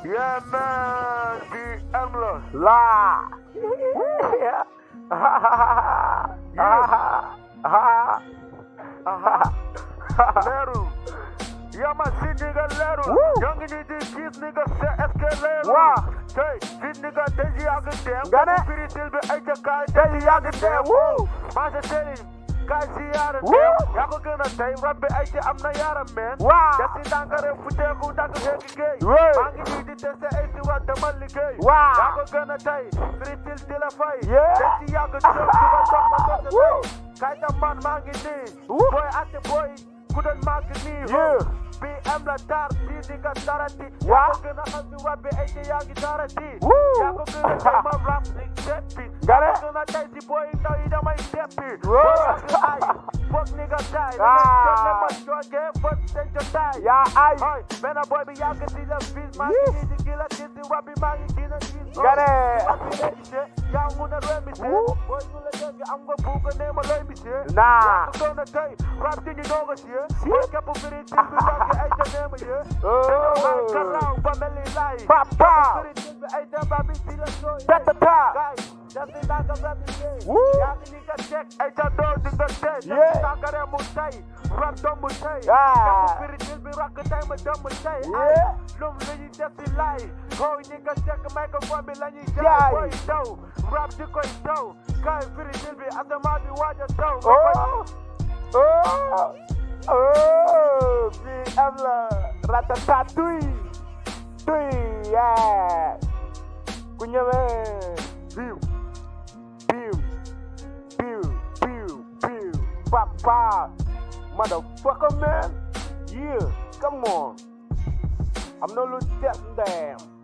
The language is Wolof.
Yeah, man, BM La. Leru. Yeah, my shit nigga Leru. Young in the kids nigga SK Leru. Wow. Hey, shit nigga Deji Agustin. Got it? Pretty Silver Eja Deji Agustin. Woo. Masa Selin. Kasi yara Woo. dem. Yako gonna say rabbi Eja I'm na yara man. Wow. Dasi dankare futeku daku heki gay. Right. Mangi di tese esi wa damali gay. Wow. Yako gonna say free till till a fight. Yeah. Deji yago jump to my top my top Woo. Kaita man mangi ni. Woo. Boy at the boy. Couldn't mark me. Yeah. BM la tar, nigga tarati. Wow. Yako gonna have to rap it, yagi tarati. Woo. Yako gonna say my rap, big steppy. Got it? Yako gonna take the boy, no, he don't mind steppy. Whoa. Fuck nigga die. Ah. Never get fuck, send your die. Yeah, I. Hey, man, a boy be yaki see the beast, man. Yeah. He kill a kid, the rappy man, he kill a kid. Got it. Young gonna rap me, say. Woo. Boy, you let me, I'm gonna book a name, I let me say. Nah. Yako gonna say, rap till you know this, yeah. Boy, kept up with it, till we rock it, ain't the name of you. Oh. Papa. Papa. That's the top. Woo. Yeah. Oh. Oh. BM la. Ratatouille. Tui. Yeah. Punya man. Pew. Pew. Pew. Pew. Pew. Papa. Motherfucker, man. Yeah. Come on. I'm no little damn.